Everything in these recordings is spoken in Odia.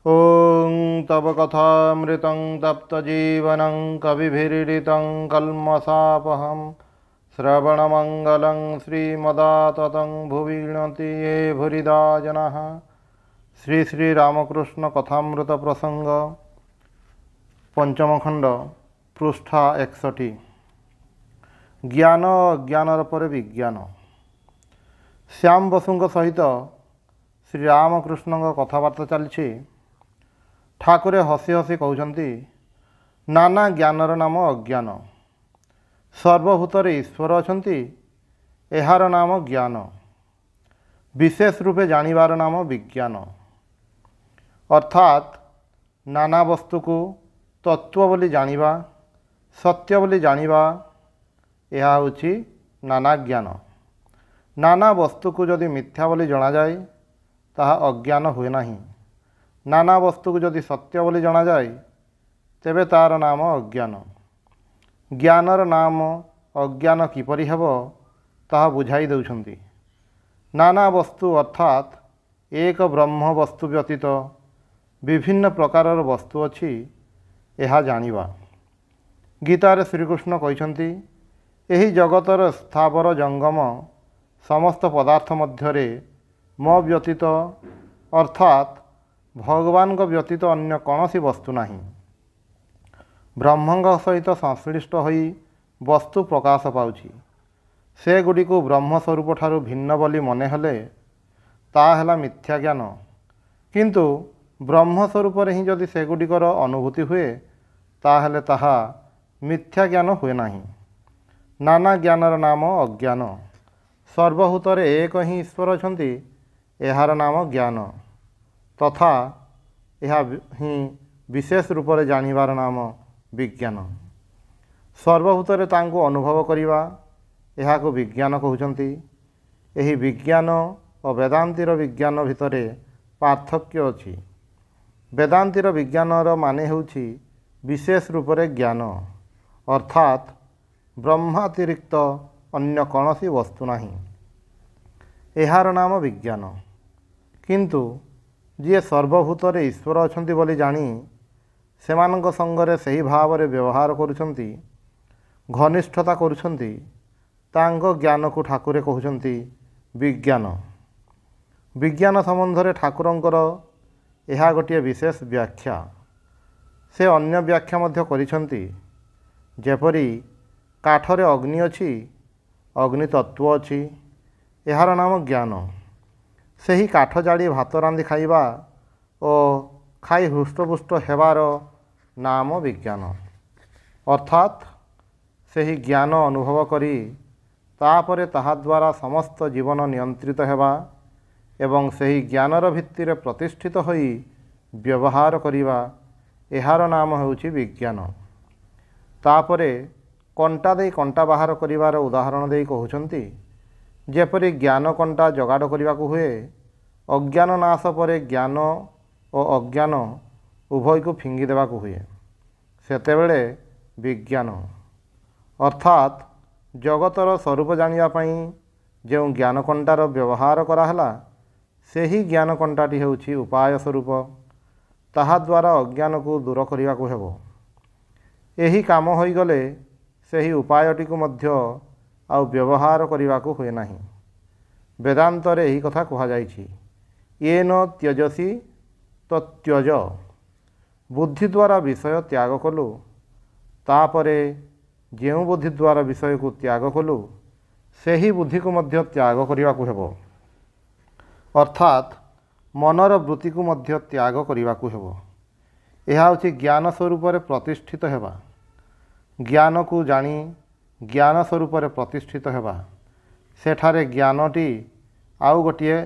ॐ तव कथामृतं तप्तजीवनं कविभिरीडितं कल्मषापहं श्रवणमङ्गलं श्रीमदाततं भुवि गृह्णन्ति ये भूरिदा जनाः। श्री श्री रामकृष्ण कथामृत प्रसंग पंचम खंड पृष्ठा 61। ज्ञान अज्ञानर पर विज्ञान। श्याम बसुंक सहित श्री रामकृष्ण कथबार्ता चलछि। ठाकुरे हसी हसी कहउछन्ति, नाना ज्ञानर नाम अज्ञान। सर्वभूतर ईश्वर अछन्ति, एहार नाम ज्ञान। विशेष रूपे जानिबार नाम विज्ञान। अर्थात नाना वस्तु को तत्व बोली जानिबा, सत्य बोली जानिबा, यह होछि नाना ज्ञान। नाना वस्तु को जदि मिथ्या बोली जना जाए ताहा अज्ञान हुए नहीं। नाना वस्तु को जदि सत्य बोली जना जाए तेबे तार नाम अज्ञान। ज्ञानर नाम अज्ञान किपरि हेबो ताहा बुझाई देउछन्ति। नाना वस्तु अर्थात एक ब्रह्म वस्तु व्यतीत विभिन्न प्रकारर वस्तु अछि, यह जानिबा। गीतार श्रीकृष्ण कहिछन्ति, एही जगतर स्थावर जंगम समस्त पदार्थ मध्यरे म व्यतीत अर्थात भगवान को व्यतीत अन्य कौनसी वस्तु नहीं। ब्रह्मंग सहित संश्लिष्ट होई वस्तु प्रकाश पाउछि। से गुडी को ब्रह्म स्वरूप ठारू भिन्न बोली मने हेले ता हेला मिथ्या ज्ञान। किंतु ब्रह्म स्वरूप रे ही जदि से गुडिकर अनुभूति हुए ता हेले ताहा मिथ्या ज्ञान हुए नहीं। नाना ज्ञानर नाम अज्ञान। सर्वभूतरे एक ही ईश्वर अछन्ति, एहार नाम ज्ञान। तथा यह ही विशेष रूप से जानिबार नाम विज्ञान। सर्वभूतरे तांको अनुभव करिबा, यह को विज्ञान कहउछन्ति। एही विज्ञान और वेदांतिर विज्ञान भितरे पार्थक्य अछि। वेदांतिर विज्ञानर माने हेउछि विशेष रूप से ज्ञान, अर्थात ब्रह्मातिरिक्त अन्य कौनसी वस्तु नहीं। एहार नाम विज्ञान। किंतु जी सर्वभूतरे ईश्वर अछन्ति बोली जानी सेमानंक संगरे सही भाव रे व्यवहार करुछन्ति, घनिष्ठता करुछन्ति, तांको ज्ञान को ठाकुरे कहउछन्ति विज्ञान। विज्ञान संबंध रे ठाकुरंकर एहा गोटिए विशेष व्याख्या। से अन्य व्याख्या मध्य करिछन्ति। जेपरि काठरे अग्नि अछि, अग्नि तत्व अछि, एहार नाम ज्ञान। सही काठ जाड़ी भात रांधि खाइबा और खाई हृष्टपुष्ट हेबार नाम विज्ञान। अर्थात सही ज्ञान अनुभव करी तापरे ताहा द्वारा समस्त जीवन नियंत्रित हेबा एवं सही ज्ञानर भित्तिरे प्रतिष्ठित होई व्यवहार करिबा, एहार नाम हेउछि विज्ञान। तापरे कंटा देई कंटा बाहर करिवार उदाहरण देई कहउछन्ति, जेपरि ज्ञान कंटा जगाड़ करने को हुए, अज्ञान नाश पर ज्ञान और अज्ञान उभय को फिंगी देवा को हुए, सेतेबेले विज्ञान। अर्थात जगतर स्वरूप जानिया पई जो ज्ञान कंटार व्यवहार कराहला, से ही ज्ञान कंटाटी हेउछि उपाय स्वरूप। ताहा द्वारा अज्ञान को दूर करने को हेबो। एही काम होई गले सेही उपायटी को मध्य आउ व्यवहार करने को हुए नहीं। वेदांतरे यही कथा कहा जाइछि, ये न त्यजसी तत्यज। बुद्धि द्वारा विषय त्याग कलु, तापरे जेउ बुद्धि द्वारा विषय को त्याग कलु, सेही बुद्धि को मध्य त्याग करने को हेबो। अर्थात मनर वृत्ति को मध्य त्याग करने को हेबो। यह होछि ज्ञान स्वरूप रे प्रतिष्ठित हेबा। ज्ञान को जानी ज्ञान स्वरूप रे प्रतिष्ठित हेबा, सेठारे ज्ञानटी आउ गोटिए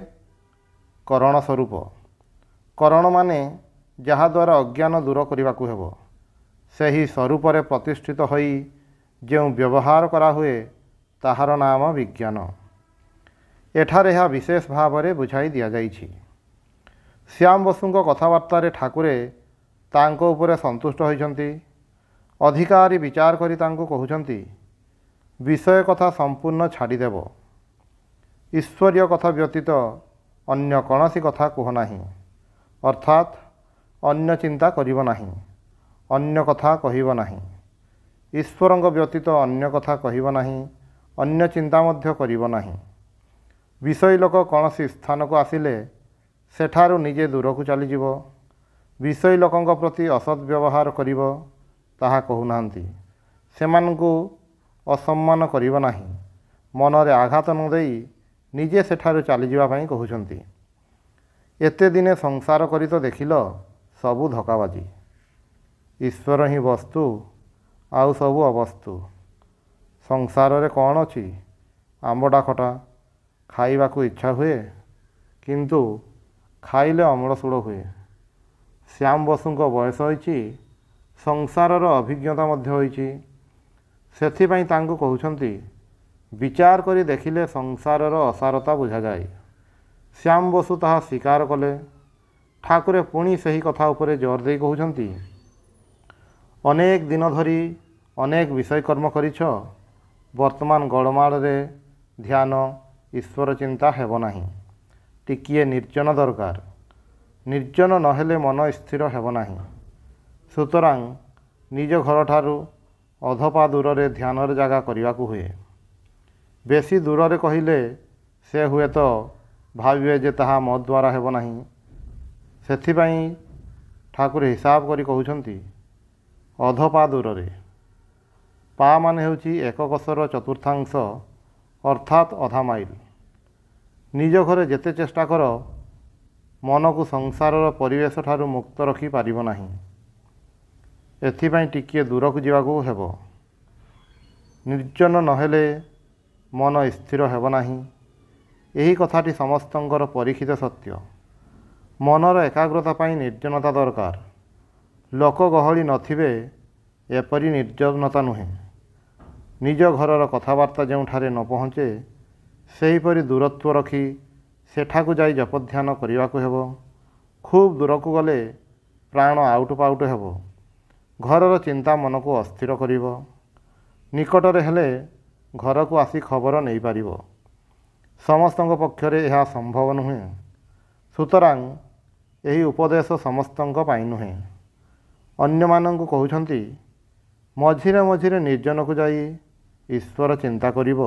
करण स्वरूप। करण माने जहा द्वारा अज्ञान दूर करने को हेबो। सही स्वरूप रे प्रतिष्ठित होई जो व्यवहार करा हुए ताहार नाम विज्ञान। एठारे यह विशेष भाव रे बुझाई दिया जाइछि। श्याम बसुंक कथबार्ता रे ठाकुरे तांको उपरे संतुष्ट होइछन्ति। अधिकारी विचार करी तांको कहउछन्ति, विषय कथा संपूर्ण छाड़ीदेव, ईश्वरीय कथा व्यतीत अन्य कौनसी कथा कह नहीं। अर्थात ଅନ୍ୟ ଚିନ୍ତା କରିବ ନାହିଁ, ଅନ୍ୟ କଥା କହିବ ନାହିଁ। ଈଶ୍ୱରଙ୍କ ବ୍ୟତୀତ ଅନ୍ୟ କଥା କହିବ ନାହିଁ, ଅନ୍ୟ ଚିନ୍ତା ମଧ୍ୟ କରିବ ନାହିଁ। ବିଷୟୀ ଲୋକ କୌଣସି ସ୍ଥାନକୁ ଆସିଲେ ସେଠାରୁ ନିଜେ ଦୂରକୁ ଚାଲିଯିବ। ବିଷୟୀ ଲୋକଙ୍କ ପ୍ରତି ଅସତ୍ ବ୍ୟବହାର କରିବ ତାହା କହୁନାହାନ୍ତି। ସେମାନଙ୍କୁ ଅସମ୍ମାନ କରିବ ନାହିଁ, ମନରେ ଆଘାତ ନ ଦେଇ ନିଜେ ସେଠାରୁ ଚାଲିଯିବା ପାଇଁ କହୁଛନ୍ତି। ଏତେ ଦିନେ ସଂସାର କରି ତ ଦେଖିଲ ସବୁ ଧୋକାବାଜି। ଈଶ୍ୱର ହିଁ ବସ୍ତୁ, ଆଉ ସବୁ ଅବସ୍ତୁ। ସଂସାରରେ କ'ଣ ଅଛି? ଆମ୍ବଟା ଖଟା, ଖାଇବାକୁ ଇଚ୍ଛା ହୁଏ, କିନ୍ତୁ ଖାଇଲେ ଅମ୍ଳଶୂଳ ହୁଏ। ଶ୍ୟାମ ବସୁଙ୍କ ବୟସ ହୋଇଛି, ସଂସାରର ଅଭିଜ୍ଞତା ମଧ୍ୟ ହୋଇଛି। ସେଥିପାଇଁ ତାଙ୍କୁ କହୁଛନ୍ତି, ବିଚାର କରି ଦେଖିଲେ ସଂସାରର ଅସାରତା ବୁଝାଯାଏ। ଶ୍ୟାମ ବସୁ ତାହା ସ୍ୱୀକାର କଲେ। ଠାକୁରେ ପୁଣି ସେହି କଥା ଉପରେ ଜୋର ଦେଇ କହୁଛନ୍ତି, ଅନେକ ଦିନ ଧରି ଅନେକ ବିଷୟ କର୍ମ କରିଛ, ବର୍ତ୍ତମାନ ଗୋଳମାଳରେ ଧ୍ୟାନ ଈଶ୍ୱର ଚିନ୍ତା ହେବ ନାହିଁ। ଟିକିଏ ନିର୍ଜନ ଦରକାର। ନିର୍ଜନ ନହେଲେ ମନ ସ୍ଥିର ହେବ ନାହିଁ। ସୁତରାଂ ନିଜ ଘରଠାରୁ ଅଧପା ଦୂରରେ ଧ୍ୟାନର ଜାଗା କରିବାକୁ ହୁଏ। ବେଶୀ ଦୂରରେ କହିଲେ ସେ ହୁଏତ ଭାବିବେ ଯେ ତାହା ମୋ ଦ୍ୱାରା ହେବ ନାହିଁ। ସେଥିପାଇଁ ଠାକୁର ହିସାବ କରି କହୁଛନ୍ତି, ଅଧପା ଦୂରରେ। ପା ମାନେ ହେଉଛି ଏକକୋଶର ଚତୁର୍ଥାଂଶ, ଅର୍ଥାତ୍ ଅଧା ମାଇଲ। ନିଜ ଘରେ ଯେତେ ଚେଷ୍ଟା କର ମନକୁ ସଂସାରର ପରିବେଶ ଠାରୁ ମୁକ୍ତ ରଖିପାରିବ ନାହିଁ। ଏଥିପାଇଁ ଟିକିଏ ଦୂରକୁ ଯିବାକୁ ହେବ। ନିର୍ଜନ ନହେଲେ ମନ ସ୍ଥିର ହେବ ନାହିଁ। ଏହି କଥାଟି ସମସ୍ତଙ୍କର ପରୀକ୍ଷିତ ସତ୍ୟ। ମନର ଏକାଗ୍ରତା ପାଇଁ ନିର୍ଜନତା ଦରକାର। ଲୋକ ଗହଳି ନଥିବେ ଏପରି ନିର୍ଜନତା ନୁହେଁ। ନିଜ ଘରର କଥାବାର୍ତ୍ତା ଯେଉଁଠାରେ ନ ପହଞ୍ଚେ ସେହିପରି ଦୂରତ୍ୱ ରଖି ସେଠାକୁ ଯାଇ ଜପଧ୍ୟାନ କରିବାକୁ ହେବ। ଖୁବ୍ ଦୂରକୁ ଗଲେ ପ୍ରାଣ ଆଉଟୁ ପାଉଟୁ ହେବ। ଘରର ଚିନ୍ତା ମନକୁ ଅସ୍ଥିର କରିବ। ନିକଟରେ ହେଲେ ଘରକୁ ଆସି ଖବର ନେଇପାରିବ। ସମସ୍ତଙ୍କ ପକ୍ଷରେ ଏହା ସମ୍ଭବ ନୁହେଁ। ସୁତରାଂ ଏହି ଉପଦେଶ ସମସ୍ତଙ୍କ ପାଇଁ ନୁହେଁ। ଅନ୍ୟମାନଙ୍କୁ କହୁଛନ୍ତି, ମଝିରେ ମଝିରେ ନିର୍ଜନକୁ ଯାଇ ଈଶ୍ୱର ଚିନ୍ତା କରିବ।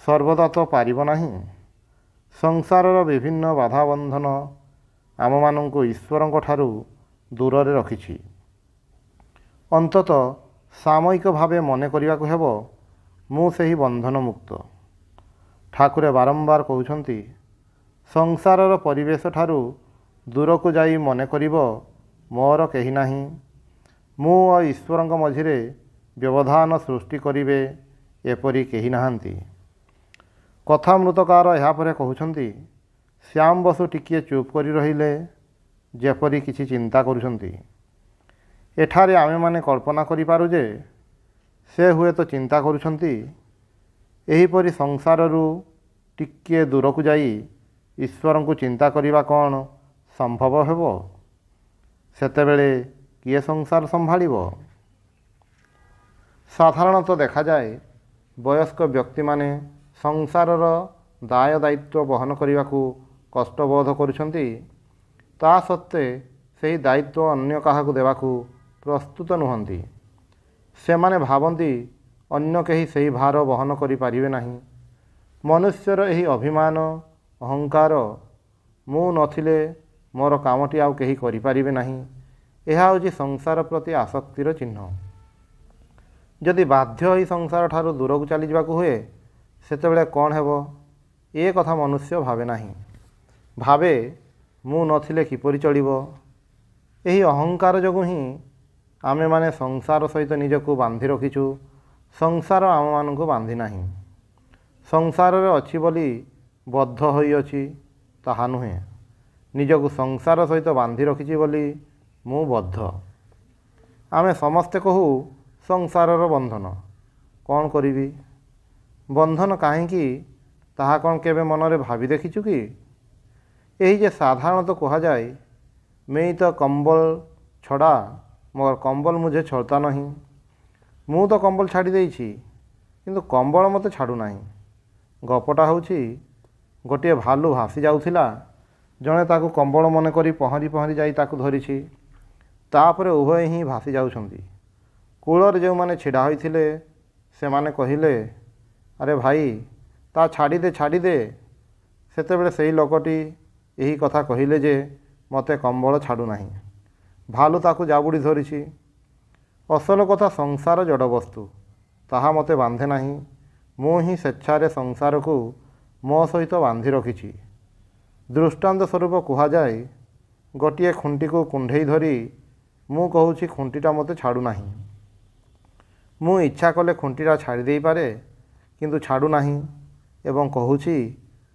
ସର୍ବଦା ତ ପାରିବ ନାହିଁ। ସଂସାରର ବିଭିନ୍ନ ବାଧାବନ୍ଧନ ଆମମାନଙ୍କୁ ଈଶ୍ୱରଙ୍କ ଠାରୁ ଦୂରରେ ରଖିଛି। ଅନ୍ତତଃ ସାମୟିକ ଭାବେ ମନେ କରିବାକୁ ହେବ, ମୁଁ ସେହି ବନ୍ଧନ ମୁକ୍ତ। ଠାକୁରେ ବାରମ୍ବାର କହୁଛନ୍ତି, ସଂସାରର ପରିବେଶ ଠାରୁ ଦୂରକୁ ଯାଇ ମନେ କରିବ, ମୋର କେହି ନାହିଁ। ମୁଁ ଓ ଈଶ୍ୱରଙ୍କ ମଝିରେ ବ୍ୟବଧାନ ସୃଷ୍ଟି କରିବେ ଏପରି କେହି ନାହାନ୍ତି। କଥାମୃତକାର ଏହାପରେ କହୁଛନ୍ତି, ଶ୍ୟାମ ବସୁ ଟିକିଏ ଚୁପ୍ କରି ରହିଲେ, ଯେପରି କିଛି ଚିନ୍ତା କରୁଛନ୍ତି। ଏଠାରେ ଆମେମାନେ କଳ୍ପନା କରିପାରୁ ଯେ ସେ ହୁଏତ ଚିନ୍ତା କରୁଛନ୍ତି, ଏହିପରି ସଂସାରରୁ ଟିକିଏ ଦୂରକୁ ଯାଇ ଈଶ୍ୱରଙ୍କୁ ଚିନ୍ତା କରିବା କ'ଣ ସମ୍ଭବ ହେବ? ସେତେବେଳେ କିଏ ସଂସାର ସମ୍ଭାଳିବ? ସାଧାରଣତଃ ଦେଖାଯାଏ, ବୟସ୍କ ବ୍ୟକ୍ତିମାନେ ସଂସାରର ଦାୟ ଦାୟିତ୍ୱ ବହନ କରିବାକୁ କଷ୍ଟବୋଧ କରୁଛନ୍ତି। ତା ସତ୍ତ୍ୱେ ସେହି ଦାୟିତ୍ୱ ଅନ୍ୟ କାହାକୁ ଦେବାକୁ ପ୍ରସ୍ତୁତ ନୁହନ୍ତି। ସେମାନେ ଭାବନ୍ତି ଅନ୍ୟ କେହି ସେହି ଭାର ବହନ କରିପାରିବେ ନାହିଁ। ମନୁଷ୍ୟର ଏହି ଅଭିମାନ, ଅହଙ୍କାର, ମୁଁ ନଥିଲେ ମୋର କାମଟି ଆଉ କେହି କରିପାରିବେ ନାହିଁ, ଏହା ହେଉଛି ସଂସାର ପ୍ରତି ଆସକ୍ତିର ଚିହ୍ନ। ଯଦି ବାଧ୍ୟ ହୋଇ ସଂସାର ଠାରୁ ଦୂରକୁ ଚାଲିଯିବାକୁ ହୁଏ ସେତେବେଳେ କ'ଣ ହେବ, ଏ କଥା ମନୁଷ୍ୟ ଭାବେ ନାହିଁ। ଭାବେ, ମୁଁ ନଥିଲେ କିପରି ଚଳିବ। ଏହି ଅହଙ୍କାର ଯୋଗୁଁ ହିଁ ଆମେମାନେ ସଂସାର ସହିତ ନିଜକୁ ବାନ୍ଧି ରଖିଛୁ। ସଂସାର ଆମମାନଙ୍କୁ ବାନ୍ଧି ନାହିଁ। ସଂସାରରେ ଅଛି ବୋଲି ବଦ୍ଧ ହୋଇଅଛି ତାହା ନୁହେଁ। ନିଜକୁ ସଂସାର ସହିତ ବାନ୍ଧି ରଖିଛି ବୋଲି ମୁଁ ବଦ୍ଧ। ଆମେ ସମସ୍ତେ କହୁ ସଂସାରର ବନ୍ଧନ। କ'ଣ କରିବି? ବନ୍ଧନ କାହିଁକି ତାହା କ'ଣ କେବେ ମନରେ ଭାବି ଦେଖିଛୁ କି? ଏହି ଯେ ସାଧାରଣତଃ କୁହାଯାଏ, ମେଇ ତ କମ୍ବଲ ଛଡ଼ା ମଗର କମ୍ବଲ ମୁଝେ ଛଡ଼ତା ନାହିଁ। ମୁଁ ତ କମ୍ବଲ ଛାଡ଼ି ଦେଇଛି, କିନ୍ତୁ କମ୍ବଳ ମୋତେ ଛାଡ଼ୁନାହିଁ। ଗପଟା ହେଉଛି, ଗୋଟିଏ ଭାଲୁ ଭାସି ଯାଉଥିଲା। ଜଣେ ତାକୁ କମ୍ବଳ ମନେ କରି ପହଁରି ପହଁରି ଯାଇ ତାକୁ ଧରିଛି। ତାପରେ ଉଭୟ ହିଁ ଭାସି ଯାଉଛନ୍ତି। କୂଳରେ ଯେଉଁମାନେ ଛିଡ଼ା ହୋଇଥିଲେ ସେମାନେ କହିଲେ, ଆରେ ଭାଇ, ତା ଛାଡ଼ିଦେ ଛାଡ଼ିଦେ। ସେତେବେଳେ ସେହି ଲୋକଟି ଏହି କଥା କହିଲେ ଯେ ମୋତେ କମ୍ବଳ ଛାଡ଼ୁନାହିଁ, ଭାଲୁ ତାକୁ ଜାବୁଡ଼ି ଧରିଛି। ଅସଲ କଥା, ସଂସାର ଜଡ଼ବସ୍ତୁ, ତାହା ମୋତେ ବାନ୍ଧେ ନାହିଁ। ମୁଁ ହିଁ ସ୍ୱେଚ୍ଛାରେ ସଂସାରକୁ ମୋ ସହିତ ବାନ୍ଧି ରଖିଛି। ଦୃଷ୍ଟାନ୍ତ ସ୍ୱରୂପ କୁହାଯାଏ, ଗୋଟିଏ ଖୁଣ୍ଟିକୁ କୁଣ୍ଢେଇ ଧରି ମୁଁ କହୁଛି ଖୁଣ୍ଟିଟା ମୋତେ ଛାଡ଼ୁନାହିଁ। ମୁଁ ଇଚ୍ଛା କଲେ ଖୁଣ୍ଟିଟା ଛାଡ଼ି ଦେଇପାରେ, କିନ୍ତୁ ଛାଡ଼ୁନାହିଁ ଏବଂ କହୁଛି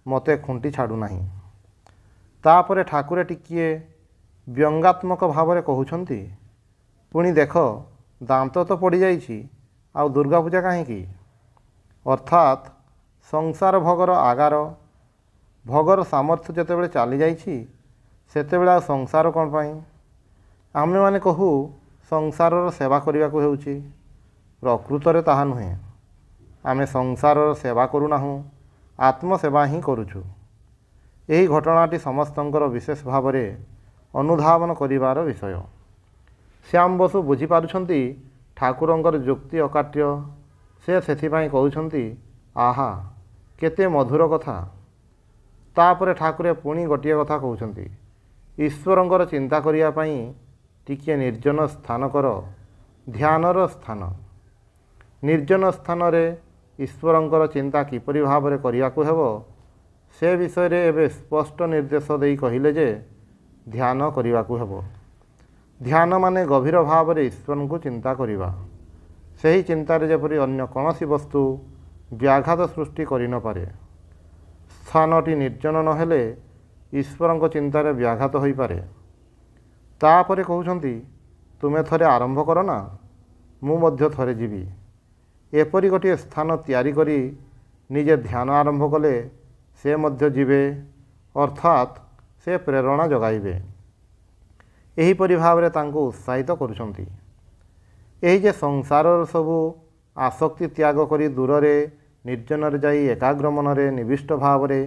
ମୋତେ ଖୁଣ୍ଟି ଛାଡ଼ୁନାହିଁ। ତାପରେ ଠାକୁରେ ଟିକିଏ ବ୍ୟଙ୍ଗାତ୍ମକ ଭାବରେ କହୁଛନ୍ତି, ପୁଣି ଦେଖ, ଦାନ୍ତ ତ ପଡ଼ିଯାଇଛି, ଆଉ ଦୁର୍ଗା ପୂଜା କାହିଁକି? ଅର୍ଥାତ୍ ସଂସାର ଭୋଗର ଆଗାର, ଭୋଗର ସାମର୍ଥ୍ୟ ଯେତେବେଳେ ଚାଲିଯାଇଛି ସେତେବେଳେ ଆଉ ସଂସାର କ'ଣ ପାଇଁ? ଆମେମାନେ କହୁ ସଂସାରର ସେବା କରିବାକୁ ହେଉଛି, ପ୍ରକୃତରେ ତାହା ନୁହେଁ। ଆମେ ସଂସାରର ସେବା କରୁନାହୁଁ, ଆତ୍ମସେବା ହିଁ କରୁଛୁ। ଏହି ଘଟଣାଟି ସମସ୍ତଙ୍କର ବିଶେଷ ଭାବରେ ଅନୁଧାବନ କରିବାର ବିଷୟ। ଶ୍ୟାମ ବସୁ ବୁଝିପାରୁଛନ୍ତି ଠାକୁରଙ୍କର ଯୁକ୍ତି ଅକାଟ୍ୟ। ସେ ସେଥିପାଇଁ କହୁଛନ୍ତି, ଆହା, କେତେ ମଧୁର କଥା। ତାପରେ ଠାକୁରେ ପୁଣି ଗୋଟିଏ କଥା କହୁଛନ୍ତି, ଈଶ୍ୱରଙ୍କର ଚିନ୍ତା କରିବା ପାଇଁ ଟିକିଏ ନିର୍ଜନ ସ୍ଥାନ କର, ଧ୍ୟାନର ସ୍ଥାନ। ନିର୍ଜନ ସ୍ଥାନରେ ଈଶ୍ୱରଙ୍କର ଚିନ୍ତା କିପରି ଭାବରେ କରିବାକୁ ହେବ ସେ ବିଷୟରେ ଏବେ ସ୍ପଷ୍ଟ ନିର୍ଦ୍ଦେଶ ଦେଇ କହିଲେ ଯେ ଧ୍ୟାନ କରିବାକୁ ହେବ। ଧ୍ୟାନ ମାନେ ଗଭୀର ଭାବରେ ଈଶ୍ୱରଙ୍କୁ ଚିନ୍ତା କରିବା। ସେହି ଚିନ୍ତାରେ ଯେପରି ଅନ୍ୟ କୌଣସି ବସ୍ତୁ ବ୍ୟାଘାତ ସୃଷ୍ଟି କରିନପାରେ। ସ୍ଥାନଟି ନିର୍ଜନ ନହେଲେ ଈଶ୍ୱରଙ୍କ ଚିନ୍ତାରେ ବ୍ୟାଘାତ ହୋଇପାରେ। ତାପରେ କହୁଛନ୍ତି, ତୁମେ ଥରେ ଆରମ୍ଭ କର ନା, ମୁଁ ମଧ୍ୟ ଥରେ ଯିବି। ଏପରି ଗୋଟିଏ ସ୍ଥାନ ତିଆରି କରି ନିଜେ ଧ୍ୟାନ ଆରମ୍ଭ କଲେ ସେ ମଧ୍ୟ ଯିବେ, ଅର୍ଥାତ୍ ସେ ପ୍ରେରଣା ଯୋଗାଇବେ। ଏହିପରି ଭାବରେ ତାଙ୍କୁ ଉତ୍ସାହିତ କରୁଛନ୍ତି। ଏହି ଯେ ସଂସାରର ସବୁ ଆସକ୍ତି ତ୍ୟାଗ କରି ଦୂରରେ ନିର୍ଜନରେ ଯାଇ ଏକାଗ୍ର ମନରେ ନିବିଷ୍ଟ ଭାବରେ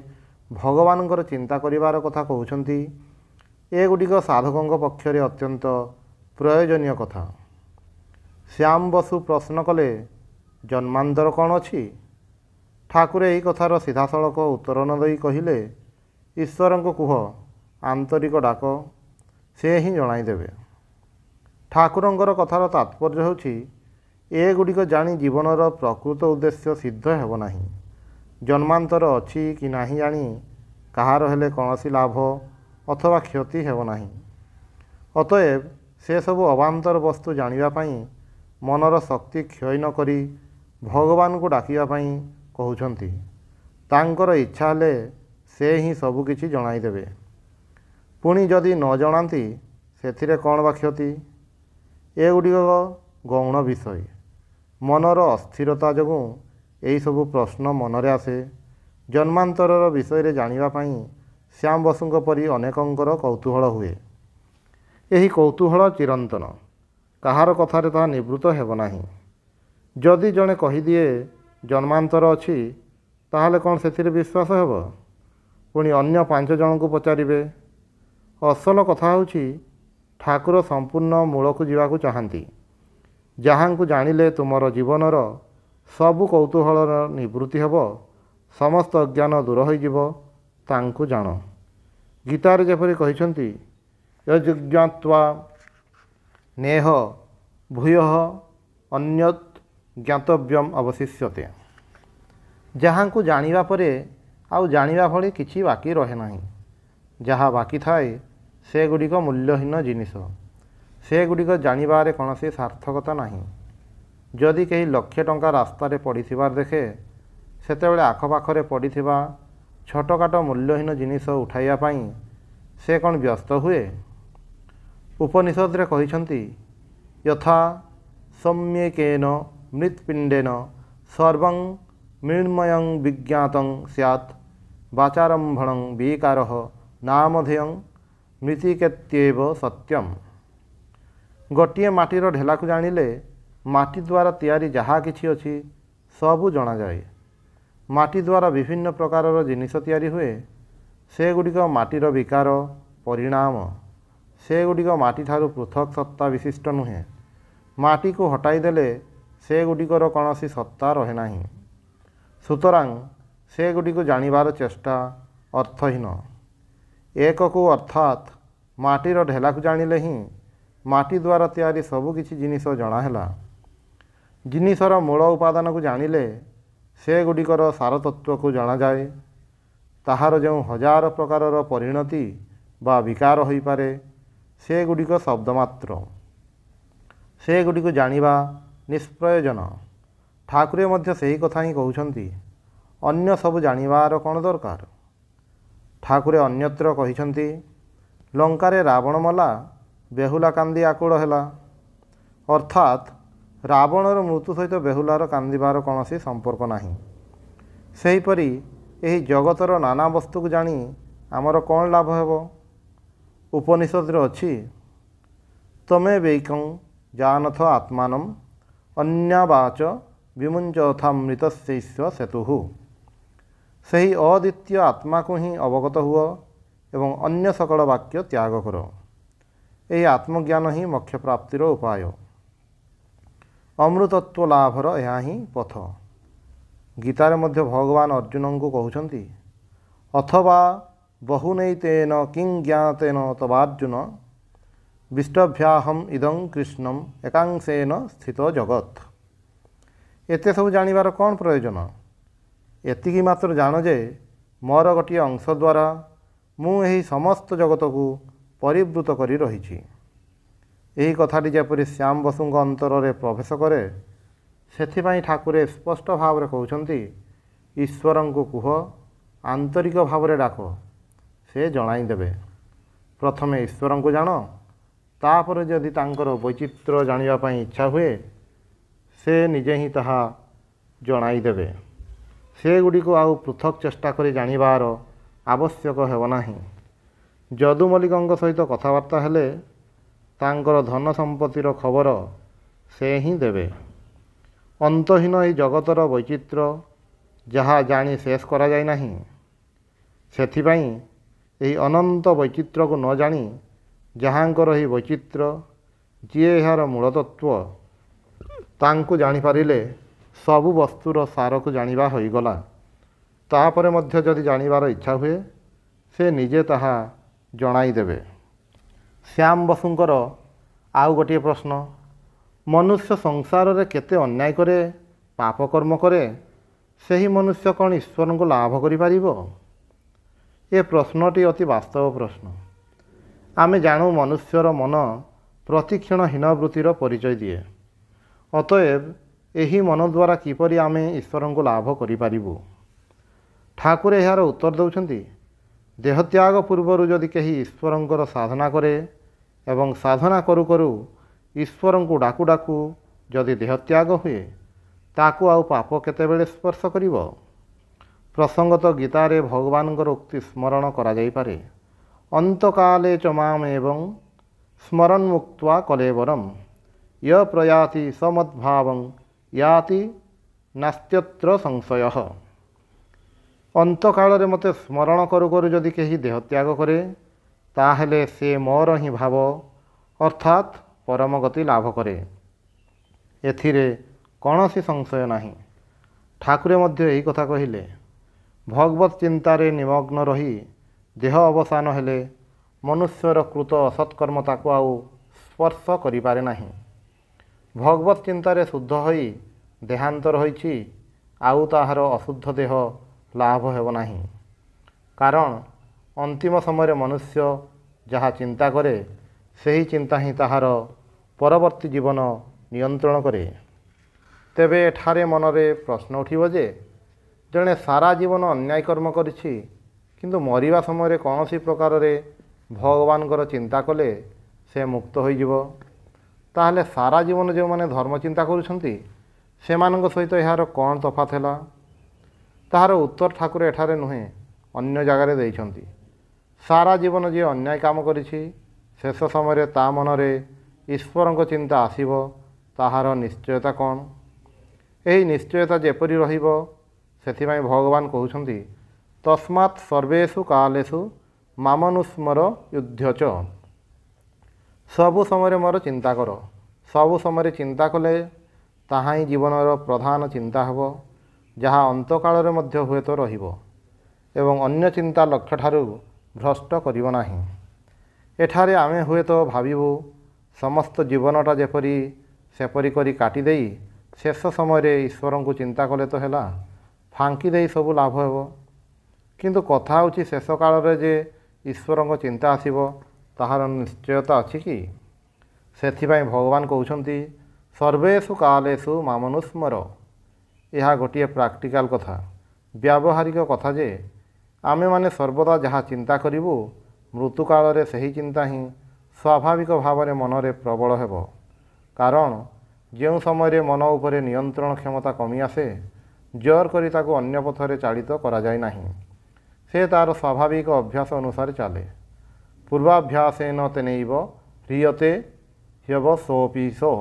ଭଗବାନଙ୍କର ଚିନ୍ତା କରିବାର କଥା କହୁଛନ୍ତି, ଏଗୁଡ଼ିକ ସାଧକଙ୍କ ପକ୍ଷରେ ଅତ୍ୟନ୍ତ ପ୍ରୟୋଜନୀୟ କଥା। ଶ୍ୟାମ ବସୁ ପ୍ରଶ୍ନ କଲେ, ଜନ୍ମାନ୍ତର କ'ଣ ଅଛି? ଠାକୁରେ ଏହି କଥାର ସିଧାସଳଖ ଉତ୍ତର ନ ଦେଇ କହିଲେ, ଈଶ୍ୱରଙ୍କୁ କୁହ, ଆନ୍ତରିକ ଡାକ, ସେ ହିଁ ଜଣାଇଦେବେ। ଠାକୁରଙ୍କର କଥାର ତାତ୍ପର୍ଯ୍ୟ ହେଉଛି, ଏଗୁଡ଼ିକ ଜାଣି ଜୀବନର ପ୍ରକୃତ ଉଦ୍ଦେଶ୍ୟ ସିଦ୍ଧ ହେବ ନାହିଁ। ଜନ୍ମାନ୍ତର ଅଛି କି ନାହିଁ ଜାଣି କାହାର ହେଲେ କୌଣସି ଲାଭ ଅଥବା କ୍ଷତି ହେବ ନାହିଁ। ଅତଏବ ସେସବୁ ଅବାନ୍ତର ବସ୍ତୁ ଜାଣିବା ପାଇଁ ମନର ଶକ୍ତି କ୍ଷୟ ନ କରି ଭଗବାନଙ୍କୁ ଡାକିବା ପାଇଁ କହୁଛନ୍ତି। ତାଙ୍କର ଇଚ୍ଛା ହେଲେ ସେ ହିଁ ସବୁକିଛି ଜଣାଇଦେବେ। ପୁଣି ଯଦି ନ ଜଣାନ୍ତି ସେଥିରେ କ'ଣ ବା କ୍ଷତି? ଏଗୁଡ଼ିକ ଗୌଣ ବିଷୟ। ମନର ଅସ୍ଥିରତା ଯୋଗୁଁ ଏହିସବୁ ପ୍ରଶ୍ନ ମନରେ ଆସେ। ଜନ୍ମାନ୍ତରର ବିଷୟରେ ଜାଣିବା ପାଇଁ ଶ୍ୟାମ ବସୁଙ୍କ ପରି ଅନେକଙ୍କର କୌତୂହଳ ହୁଏ। ଏହି କୌତୂହଳ ଚିରନ୍ତନ, କାହାର କଥାରେ ତାହା ନିବୃତ୍ତ ହେବ ନାହିଁ। ଯଦି ଜଣେ କହିଦିଏ ଜନ୍ମାନ୍ତର ଅଛି, ତାହେଲେ କ'ଣ ସେଥିରେ ବିଶ୍ୱାସ ହେବ? ପୁଣି ଅନ୍ୟ 5 ଜଣଙ୍କୁ ପଚାରିବେ। ଅସଲ କଥା ହେଉଛି ଠାକୁର ସମ୍ପୂର୍ଣ୍ଣ ମୂଳକୁ ଯିବାକୁ ଚାହାନ୍ତି। ଯାହାଙ୍କୁ ଜାଣିଲେ ତୁମର ଜୀବନର ସବୁ କୌତୂହଳର ନିବୃତ୍ତି ହେବ, ସମସ୍ତ ଅଜ୍ଞାନ ଦୂର ହୋଇଯିବ, ତାଙ୍କୁ ଜାଣ। ଗୀତାରେ ଯେପରି କହିଛନ୍ତି, ୟଜ୍ଜ୍ଞାତ୍ୱା ନେହ ଭୂୟଃ ଅନ୍ୟତ୍ ଜ୍ଞାତବ୍ୟମ୍ ଅବଶିଷ୍ୟତେ। ଯାହାଙ୍କୁ ଜାଣିବା ପରେ ଆଉ ଜାଣିବା ଭଳି କିଛି ବାକି ରହେ ନାହିଁ। ଯାହା ବାକି ଥାଏ ସେଗୁଡ଼ିକ ମୂଲ୍ୟହୀନ ଜିନିଷ। ସେଗୁଡ଼ିକ ଜାଣିବାରେ କୌଣସି ସାର୍ଥକତା ନାହିଁ। ଯଦି କେହି ଲକ୍ଷେ ଟଙ୍କା ରାସ୍ତାରେ ପଡ଼ିଥିବାର ଦେଖେ, ସେତେବେଳେ ଆଖପାଖରେ ପଡ଼ିଥିବା ଛୋଟକାଟ ମୂଲ୍ୟହୀନ ଜିନିଷ ଉଠାଇବା ପାଇଁ ସେ କ'ଣ ବ୍ୟସ୍ତ ହୁଏ? ଉପନିଷଦରେ କହିଛନ୍ତି, ଯଥା ସମ୍ୟକେନ ମୃତ୍ପିଣ୍ଡେନ ସର୍ବଂ ମୃଣ୍ମୟଂ ବିଜ୍ଞାତଂ ସ୍ୟାତ୍ ବାଚାରମ୍ଭଣଂ ବିକାରଃ ନାମଧେୟଂ ମୃତ୍ତିକେତ୍ୟେବ ସତ୍ୟମ୍। ଗୋଟିଏ ମାଟିର ଢେଲାକୁ ଜାଣିଲେ ମାଟି ଦ୍ୱାରା ତିଆରି ଯାହା କିଛି ଅଛି ସବୁ ଜଣାଯାଏ। ମାଟି ଦ୍ୱାରା ବିଭିନ୍ନ ପ୍ରକାରର ଜିନିଷ ତିଆରି ହୁଏ। ସେଗୁଡ଼ିକ ମାଟିର ବିକାର ପରିଣାମ। ସେଗୁଡ଼ିକ ମାଟିଠାରୁ ପୃଥକ୍ ସତ୍ତା ବିଶିଷ୍ଟ ନୁହେଁ। ମାଟିକୁ ହଟାଇ ଦେଲେ ସେଗୁଡ଼ିକର କୌଣସି ସତ୍ତା ରହେ ନାହିଁ। ସୁତରାଂ ସେଗୁଡ଼ିକୁ ଜାଣିବାର ଚେଷ୍ଟା ଅର୍ଥହୀନ। ଏକକୁ ଅର୍ଥାତ୍ ମାଟିର ଢେଲାକୁ ଜାଣିଲେ ହିଁ ମାଟି ଦ୍ୱାରା ତିଆରି ସବୁକିଛି ଜିନିଷ ଜଣାହେଲା। ଜିନିଷର ମୂଳ ଉପାଦାନକୁ ଜାଣିଲେ ସେଗୁଡ଼ିକର ସାରତତ୍ତ୍ୱକୁ ଜଣାଯାଏ। ତାହାର ଯେଉଁ ହଜାର ପ୍ରକାରର ପରିଣତି ବା ବିକାର ହୋଇପାରେ ସେଗୁଡ଼ିକ ଶବ୍ଦ ମାତ୍ର। ସେଗୁଡ଼ିକୁ ଜାଣିବା ନିଷ୍ପ୍ରୟୋଜନ। ଠାକୁରେ ମଧ୍ୟ ସେହି କଥା ହିଁ କହୁଛନ୍ତି। ଅନ୍ୟ ସବୁ ଜାଣିବାର କ'ଣ ଦରକାର? ଠାକୁରେ ଅନ୍ୟତ୍ର କହିଛନ୍ତି, ଲଙ୍କାରେ ରାବଣ ମଲା, ବେହୁଲା କାନ୍ଦି ଆକୁଳ ହେଲା। ଅର୍ଥାତ୍ ରାବଣର ମୃତ୍ୟୁ ସହିତ ବେହୁଲାର କାନ୍ଦିବାର କୌଣସି ସମ୍ପର୍କ ନାହିଁ। ସେହିପରି ଏହି ଜଗତର ନାନା ବସ୍ତୁକୁ ଜାଣି ଆମର କ'ଣ ଲାଭ ହେବ? ଉପନିଷଦରେ ଅଛି, ତମେ ବୈକଂ ଜାନଥ ଆତ୍ମାନମ୍ ଅନ୍ୟାବାଚ ବିମୁଞ୍ଚଥାମୃତସ୍ୟୈଷ ସେତୁଃ। ସେହି ଅଦ୍ୱିତୀୟ ଆତ୍ମାକୁ ହିଁ ଅବଗତ ହୁଅ ଏବଂ ଅନ୍ୟ ସକଳ ବାକ୍ୟ ତ୍ୟାଗ କର। ଏହି ଆତ୍ମଜ୍ଞାନ ହିଁ ମୋକ୍ଷପ୍ରାପ୍ତିର ଉପାୟ। ଅମୃତତ୍ୱ ଲାଭର ଏହା ହିଁ ପଥ। ଗୀତାରେ ମଧ୍ୟ ଭଗବାନ ଅର୍ଜୁନଙ୍କୁ କହୁଛନ୍ତି, ଅଥବା ବହୁନୈତେନ କିଂ ଜ୍ଞାତେନ ତବାର୍ଜୁନ ବିଷ୍ଟଭ୍ୟାହମ ଇଦଂ କୃଷ୍ଣମ୍ ଏକାଂଶେନ ସ୍ଥିତ ଜଗତ୍। ଏତେ ସବୁ ଜାଣିବାର କ'ଣ ପ୍ରୟୋଜନ? ଏତିକି ମାତ୍ର ଜାଣ ଯେ ମୋର ଗୋଟିଏ ଅଂଶ ଦ୍ୱାରା ମୁଁ ଏହି ସମସ୍ତ ଜଗତକୁ ପରିବୃତ କରି ରହିଛି। ଏହି କଥାଟି ଯେପରି ଶ୍ୟାମ ବସୁଙ୍କ ଅନ୍ତରରେ ପ୍ରବେଶ କରେ, ସେଥିପାଇଁ ଠାକୁରେ ସ୍ପଷ୍ଟ ଭାବରେ କହୁଛନ୍ତି, ଈଶ୍ୱରଙ୍କୁ କୁହ, ଆନ୍ତରିକ ଭାବରେ ଡାକ, ସେ ଜଣାଇ ଦେବେ। ପ୍ରଥମେ ଈଶ୍ୱରଙ୍କୁ ଜାଣ, ତାପରେ ଯଦି ତାଙ୍କର ବୈଚିତ୍ର୍ୟ ଜାଣିବା ପାଇଁ ଇଚ୍ଛା ହୁଏ ସେ ନିଜେ ହିଁ ତାହା ଜଣାଇ ଦେବେ। ସେଗୁଡ଼ିକୁ ଆଉ ପୃଥକ୍ ଚେଷ୍ଟା କରି ଜାଣିବାର ଆବଶ୍ୟକ ହେବ ନାହିଁ। ଯଦୁମଲ୍ଲିକଙ୍କ ସହିତ କଥାବାର୍ତ୍ତା ହେଲେ ତାଙ୍କର ଧନ ସମ୍ପତ୍ତିର ଖବର ସେ ହିଁ ଦେବେ। ଅନ୍ତହୀନ ଏହି ଜଗତର ବୈଚିତ୍ର୍ୟ ଯାହା ଜାଣି ଶେଷ କରାଯାଇ ନାହିଁ। ସେଥିପାଇଁ ଏହି ଅନନ୍ତ ବୈଚିତ୍ର୍ୟକୁ ନ ଜାଣି ଯାହାଙ୍କର ଏହି ବୈଚିତ୍ର୍ୟ, ଯିଏ ଏହାର ମୂଳତତ୍ତ୍ୱ, ତାଙ୍କୁ ଜାଣିପାରିଲେ ସବୁ ବସ୍ତୁର ସାରକୁ ଜାଣିବା ହୋଇଗଲା। ତାପରେ ମଧ୍ୟ ଯଦି ଜାଣିବାର ଇଚ୍ଛା ହୁଏ ସେ ନିଜେ ତାହା ଜଣାଇ ଦେବେ। ଶ୍ୟାମ ବସୁଙ୍କର ଆଉ ଗୋଟିଏ ପ୍ରଶ୍ନ, ମନୁଷ୍ୟ ସଂସାରରେ କେତେ ଅନ୍ୟାୟ କରେ, ପାପ କର୍ମ କରେ, ସେହି ମନୁଷ୍ୟ କ'ଣ ଈଶ୍ୱରଙ୍କୁ ଲାଭ କରିପାରିବ? ଏ ପ୍ରଶ୍ନଟି ଅତି ବାସ୍ତବ ପ୍ରଶ୍ନ। ଆମେ ଜାଣୁ ମନୁଷ୍ୟର ମନ ପ୍ରତିକ୍ଷଣ ହୀନବୃତ୍ତିର ପରିଚୟ ଦିଏ। ଅତଏବ ଏହି ମନ ଦ୍ୱାରା କିପରି ଆମେ ଈଶ୍ୱରଙ୍କୁ ଲାଭ କରିପାରିବୁ? ଠାକୁରେ ଏହାର ଉତ୍ତର ଦେଉଛନ୍ତି, ଦେହତ୍ୟାଗ ପୂର୍ବରୁ ଯଦି କେହି ଈଶ୍ୱରଙ୍କର ସାଧନା କରେ ଏବଂ ସାଧନା କରୁ କରୁ ଈଶ୍ୱରଙ୍କୁ ଡାକୁ ଡାକୁ ଯଦି ଦେହତ୍ୟାଗ ହୁଏ, ତାକୁ ଆଉ ପାପ କେତେବେଳେ ସ୍ପର୍ଶ କରିବ? ପ୍ରସଙ୍ଗତଃ ଗୀତାରେ ଭଗବାନଙ୍କର ଉକ୍ତି ସ୍ମରଣ କରାଯାଇପାରେ, ଅନ୍ତକାଲେ ଚ ମାମ୍ ଏବଂ ସ୍ମରନ୍ ମୁକ୍ତ୍ୱା କଲେବରମ୍ ୟ ପ୍ରୟାତି ସମଦ୍ଭାବଂ ୟାତି ନାସ୍ତ୍ୟତ୍ର ସଂଶୟଃ। ଅନ୍ତକାଳରେ ମୋତେ ସ୍ମରଣ କରୁ କରୁ ଯଦି କେହି ଦେହତ୍ୟାଗ କରେ, ତାହେଲେ ସେ ମୋର ହିଁ ଭାବ ଅର୍ଥାତ୍ ପରମଗତି ଲାଭ କରେ। ଏଥିରେ କୌଣସି ସଂଶୟ ନାହିଁ। ଠାକୁରେ ମଧ୍ୟ ଏହି କଥା କହିଲେ, ଭଗବତ୍ ଚିନ୍ତାରେ ନିମଗ୍ନ ରହି ଦେହ ଅବସାନ ହେଲେ ମନୁଷ୍ୟର କୃତ ଅସତ୍କର୍ମ ତାକୁ ଆଉ ସ୍ପର୍ଶ କରିପାରେ ନାହିଁ। ଭଗବତ୍ ଚିନ୍ତାରେ ଶୁଦ୍ଧ ହୋଇ ଦେହାନ୍ତର ହୋଇଛି, ଆଉ ତାହାର ଅଶୁଦ୍ଧ ଦେହ ଲାଭ ହେବ ନାହିଁ। କାରଣ ଅନ୍ତିମ ସମୟରେ ମନୁଷ୍ୟ ଯାହା ଚିନ୍ତା କରେ, ସେହି ଚିନ୍ତା ହିଁ ତାହାର ପରବର୍ତ୍ତୀ ଜୀବନ ନିୟନ୍ତ୍ରଣ କରେ। ତେବେ ଏଠାରେ ମନରେ ପ୍ରଶ୍ନ ଉଠିବ ଯେ, ଜଣେ ସାରା ଜୀବନ ଅନ୍ୟାୟ କର୍ମ କରିଛି, କିନ୍ତୁ ମରିବା ସମୟରେ କୌଣସି ପ୍ରକାରରେ ଭଗବାନଙ୍କର ଚିନ୍ତା କଲେ ସେ ମୁକ୍ତ ହୋଇଯିବ। ତାହେଲେ ସାରା ଜୀବନ ଯେଉଁମାନେ ଧର୍ମ ଚିନ୍ତା କରୁଛନ୍ତି ସେମାନଙ୍କ ସହିତ ଏହାର କ'ଣ ତଫାତ ହେଲା? ତାହାର ଉତ୍ତର ଠାକୁର ଏଠାରେ ନୁହେଁ ଅନ୍ୟ ଜାଗାରେ ଦେଇଛନ୍ତି। ସାରା ଜୀବନ ଯିଏ ଅନ୍ୟାୟ କାମ କରିଛି, ଶେଷ ସମୟରେ ତା ମନରେ ଈଶ୍ୱରଙ୍କ ଚିନ୍ତା ଆସିବ, ତାହାର ନିଶ୍ଚୟତା କ'ଣ? ଏହି ନିଶ୍ଚୟତା ଯେପରି ରହିବ, ସେଥିପାଇଁ ଭଗବାନ କହୁଛନ୍ତି, तस्मात् सर्वेषु कालेषु मामनुस्मर युद्ध च। सबु समय मोर चिंता कर, सबु समय चिंता कले ताहा ही जीवनर प्रधान चिंता हेब, जहाँ अंतकाल मध्य हुए तो रहिबो एवं अन्य चिंता लक्ष्य ठारू भ्रष्ट करिब नाही। एठारे आमे हुए तो भाविबु समस्त जीवनटा जेपरी सेपरी करी काटी देई शेष समय ईश्वर को चिंता कले तो हैला, फांकी देई सबु लाभ हेब। किंतु कथा होची शेष काल रे जे ईश्वर को चिंता आसीबो ताहार निश्चयता अछि कि? सेथिपाई भगवान कहउछंती सर्वेषु कालेषु मामनुस्मर। यह गोटे प्राक्टिकल कथा, व्यावहारिक कथा जे आमे माने सर्वदा जहाँ चिंता करिबु मृत्यु काल रे सही चिंता ही स्वाभाविक भाव में मन रे प्रबल हेब। कारण जो समय मन उपरे नियंत्रण क्षमता कमी आसे जोर करी ताको अन्य पथरे चालित करा जाय नाही, से तार स्वाभाविक अभ्यास अनुसार चले। पूर्वाभ्यासेन तेनैव ह्रियते ह्यव सोऽपि सो।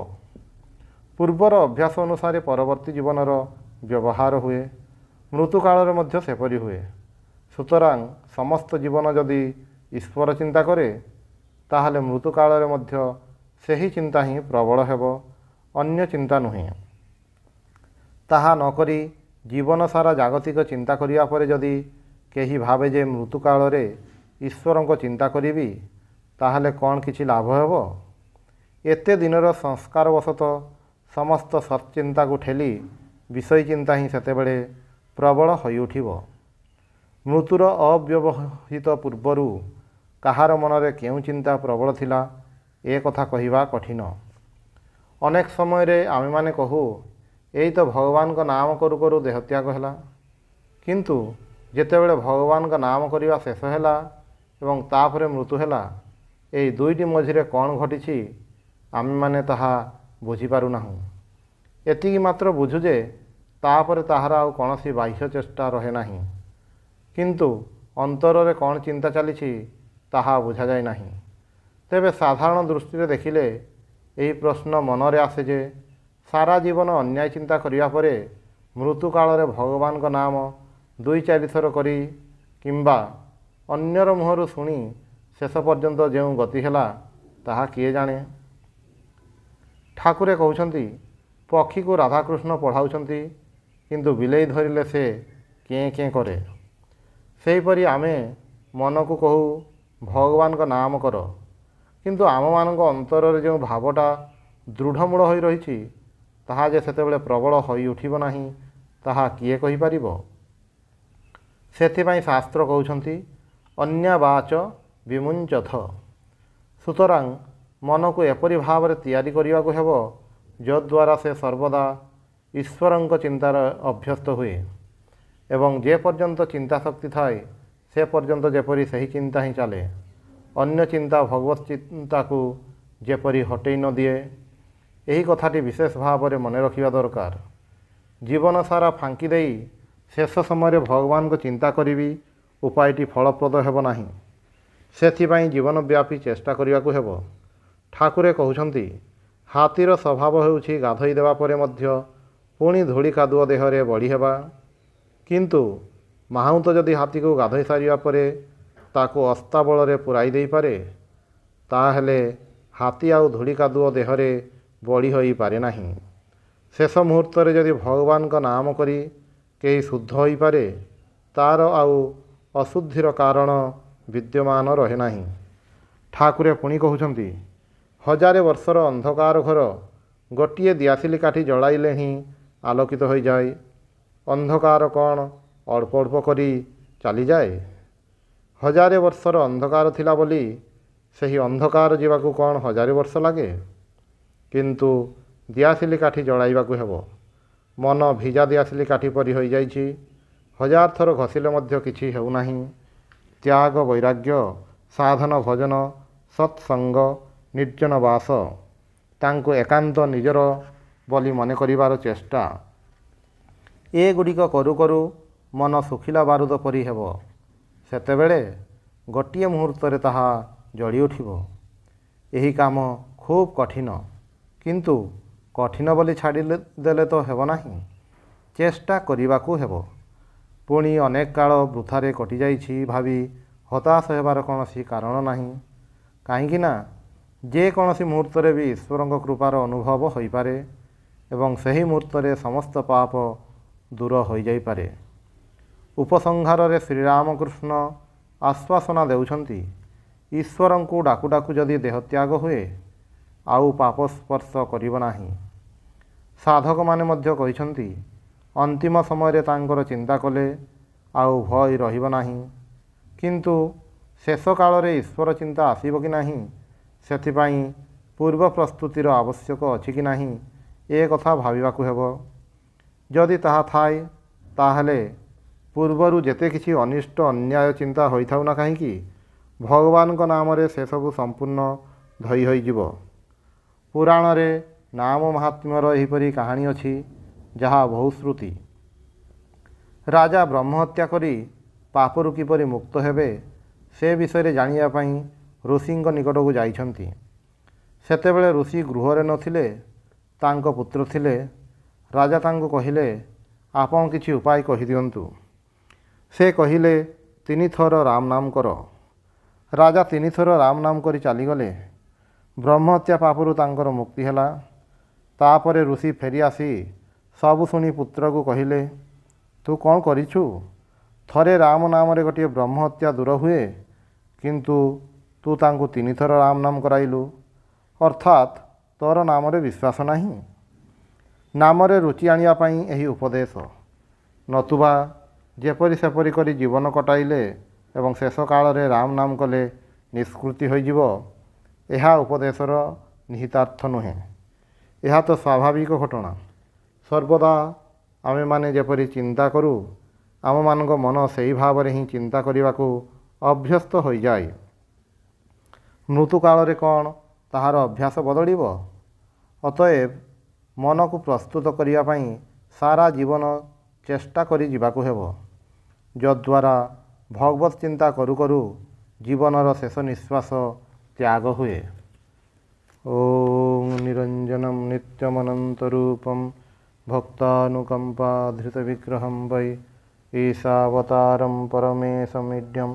पूर्वर अभ्यास अनुसार परवर्ती जीवनर व्यवहार हुए, मृत्यु काल मध्य सेपरी हुए। सुतरां समस्त जीवन जदि ईश्वर चिंता करे ताहले मृत्यु काल मध्य सही चिंता ही प्रबल हेब, अन्य चिंता नुहे। ताहा नकरी जीवन सारा जागतिक चिंता करिया परे जदि केही भावे जे मृत्यु काल रे ईश्वर को चिंता करिबी ताहले कौन किछि लाभ हेब? एते दिनर संस्कारवशत समस्त सच्चिंता को ठेली विषय चिंता ही सेतेबेले प्रबल होई उठिबो। मृत्युर अव्यवहित पूर्वरु कहार मनरे केउ चिंता प्रबल थिला ए कथा कहिबा कठिन। अनेक समय रे आमे माने कहू एई तो भगवान का नाम करू करू देहत्याग हैला, किंतु जेतेबेले भगवान का नाम करिवा शेष हैला एवं तापरे मृत्यु हैला, एई दुईटी मझिरे कौन घटिछि आमे माने ताहा बुझी पारु नाहु। एतिकी मात्र बुझु जे तापरे ताहार आउ कोनोसी बाह्य चेष्टा रहे नाही, किंतु अंतर रे कौन चिंता चलीछि ताहा बुझा जाय नाही। तेबे साधारण दृष्टि देखिले यही प्रश्न मनरे आसे जे सारा जीवन अन्याय चिंता करिया परे मृत्यु काल रे भगवान का नाम दुई चारि थर करी किंबा अन्यर मुहरु शुणी शेष पर्यंत जो गति हैला ताहा किए जाने। ठाकुरे कहउछंती पक्षी को राधाकृष्ण पढ़ाउछंती किंतु बिलेई धरिले से कें कें करे। सेहीपरि आमे मन को कहू भगवान का नाम कर, किंतु आम मान अंतर रे जो भावटा दृढ़मूल हो रही ताहा जे सेतेबेले प्रबल होई उठिबो नाही ताहा किए कहि परिबो। सेथिपाई शास्त्र कहउछंती अन्यवाच विमुंचथ। सुतरां मन को एपरि भाव रे तैयारी करिया को हेबो जद्वारा से सर्वदा ईश्वरंक चिंतार अभ्यस्त हुए एवं जे पर्यंत चिंता शक्ति थाए से पर्यंत जेपरी सही चिंता ही चले, अन्य चिंता भगवत चिंता को जेपरी हटई न दिए। यही कथाटी विशेष भाव में मन रखिबा दरकार। जीवन सारा फांकी देई शेष समय भगवान को चिंता करी उपायटी फलप्रद हेब नाही, सेथिपाई जीवनव्यापी चेष्टा करिया को हेब। ठाकुरे कहउछंती हाथीर स्वभाव हेउछि गाधई देवा परे मध्य पुणी धूଳି कादुଅ देहरे बड़ी हेबा, किंतु माहुंत जदि हाथी को गाधई सारिया परे ताको अस्ताबल रे पुराई देई पारे ताहेले हाथी आउ धूଳି कादुଅ देहरे बड़ी होई पारे नाही। शेष मुहूर्त रे जदि भगवान का नाम करी केही शुद्ध होई पारे तार आउ अशुद्धिर कारण विद्यमान रहे नाही। ठाकुरे पुणी कहउछंती हजारे वर्षर अंधकार घर गोटिए दियासिली काठी जलाइले ही आलोकित हो जाए। अंधकार कौन अल्प अल्प करी चली जाए? हजारे वर्षर अंधकार थिला बोली सही अंधकार जीवाकू कौन हजारे वर्ष लगे? किंतु दियासिली काठी जलाइबाकू हेबो। मन भिजा दियासिली काठी परी हो जाइछि, हजार थर घसिले मध्य किछि हेउ नाही। त्याग वैराग्य साधन भजन सत्संग निर्जन वास तांको एकांत निजर बोली मन करिवार चेष्टा ए गुड़िक करू करू मन सुखिला बारूद परी हेब। सेतेबेले गोटिए मुहूर्त रे ताहा जड़ी उठिबो। एही काम खूब कठिन, किंतु कठिन बोली छाड़ी देले तो हेब नाही, चेष्टा करिबाकू हेब। ପୁଣି ଅନେକ କାଳ ବୃଥାରେ କଟିଯାଇଛି ଭାବି ହତାଶ ହେବାର କୌଣସି କାରଣ ନାହିଁ। କାହିଁକି ନା ଯେକୌଣସି ମୁହୂର୍ତ୍ତରେ ବି ଈଶ୍ୱରଙ୍କ କୃପାର ଅନୁଭବ ହୋଇପାରେ ଏବଂ ସେହି ମୁହୂର୍ତ୍ତରେ ସମସ୍ତ ପାପ ଦୂର ହୋଇଯାଇପାରେ। ଉପସଂହାରରେ ଶ୍ରୀରାମକୃଷ୍ଣ ଆଶ୍ୱାସନା ଦେଉଛନ୍ତି, ଈଶ୍ୱରଙ୍କୁ ଡାକୁ ଡାକୁ ଯଦି ଦେହତ୍ୟାଗ ହୁଏ ଆଉ ପାପ ସ୍ପର୍ଶ କରିବ ନାହିଁ। ସାଧକମାନେ ମଧ୍ୟ କହିଛନ୍ତି, ଅନ୍ତିମ ସମୟରେ ତାଙ୍କର ଚିନ୍ତା କଲେ ଆଉ ଭୟ ରହିବ ନାହିଁ। କିନ୍ତୁ ଶେଷ କାଳରେ ଈଶ୍ୱର ଚିନ୍ତା ଆସିବ କି ନାହିଁ, ସେଥିପାଇଁ ପୂର୍ବ ପ୍ରସ୍ତୁତିର ଆବଶ୍ୟକ ଅଛି କି ନାହିଁ, ଏ କଥା ଭାବିବାକୁ ହେବ। ଯଦି ତାହା ଥାଏ, ତାହେଲେ ପୂର୍ବରୁ ଯେତେ କିଛି ଅନିଷ୍ଟ ଅନ୍ୟାୟ ଚିନ୍ତା ହୋଇଥାଉ ନା କାହିଁକି, ଭଗବାନଙ୍କ ନାମରେ ସେସବୁ ସମ୍ପୂର୍ଣ୍ଣ ଧୋଇ ହୋଇଯିବ। ପୁରାଣରେ ନାମ ମାହାତ୍ମ୍ୟର ଏହିପରି କାହାଣୀ ଅଛି, ଯାହା ବହୁଶ୍ରୁତି। ରାଜା ବ୍ରହ୍ମହତ୍ୟା କରି ପାପରୁ କିପରି ମୁକ୍ତ ହେବେ, ସେ ବିଷୟରେ ଜାଣିବା ପାଇଁ ଋଷିଙ୍କ ନିକଟକୁ ଯାଇଛନ୍ତି। ସେତେବେଳେ ଋଷି ଗୃହରେ ନଥିଲେ, ତାଙ୍କ ପୁତ୍ର ଥିଲେ। ରାଜା ତାଙ୍କୁ କହିଲେ, ଆପଣ କିଛି ଉପାୟ କହିଦିଅନ୍ତୁ। ସେ କହିଲେ, 3 ଥର ରାମ ନାମ କର। ରାଜା 3 ଥର ରାମ ନାମ କରି ଚାଲିଗଲେ। ବ୍ରହ୍ମହତ୍ୟା ପାପରୁ ତାଙ୍କର ମୁକ୍ତି ହେଲା। ତାପରେ ଋଷି ଫେରି ଆସି ସବୁ ଶୁଣି ପୁତ୍ରକୁ କହିଲେ, ତୁ କ'ଣ କରିଛୁ? ଥରେ ରାମ ନାମରେ ଗୋଟିଏ ବ୍ରହ୍ମହତ୍ୟା ଦୂର ହୁଏ, କିନ୍ତୁ ତୁ ତାଙ୍କୁ 3 ଥର ରାମ ନାମ କରାଇଲୁ। ଅର୍ଥାତ୍ ତୋର ନାମରେ ବିଶ୍ୱାସ ନାହିଁ। ନାମରେ ରୁଚି ଆଣିବା ପାଇଁ ଏହି ଉପଦେଶ, ନତୁବା ଯେପରି ସେପରି କରି ଜୀବନ କଟାଇଲେ ଏବଂ ଶେଷ କାଳରେ ରାମ ନାମ କଲେ ନିଷ୍କୃତି ହୋଇଯିବ, ଏହା ଉପଦେଶର ନିହିତାର୍ଥ ନୁହେଁ। ଏହା ତ ସ୍ୱାଭାବିକ ଘଟଣା। ସର୍ବଦା ଆମେମାନେ ଯେପରି ଚିନ୍ତା କରୁ, ଆମମାନଙ୍କ ମନ ସେହି ଭାବରେ ହିଁ ଚିନ୍ତା କରିବାକୁ ଅଭ୍ୟସ୍ତ ହୋଇଯାଏ। ମୃତ୍ୟୁକାଳରେ କ'ଣ ତାହାର ଅଭ୍ୟାସ ବଦଳିବ? ଅତଏବ ମନକୁ ପ୍ରସ୍ତୁତ କରିବା ପାଇଁ ସାରା ଜୀବନ ଚେଷ୍ଟା କରି ଯିବାକୁ ହେବ, ଯଦ୍ୱାରା ଭଗବତ ଚିନ୍ତା କରୁ କରୁ ଜୀବନର ଶେଷ ନିଶ୍ୱାସ ତ୍ୟାଗ ହୁଏ। ଓଂ ନିରଞ୍ଜନଂ ନିତ୍ୟମନନ୍ତରୂପଂ ଭକ୍ତାନୁକମ୍ପାଧୃତବିଗ୍ରହଂ ବୈ ଈଶାବତାରଂ ପରମେଶମିଢ୍ୟଂ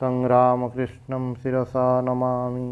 तं ରାମକୃଷ୍ଣଂ ଶିରସା ନମାମି।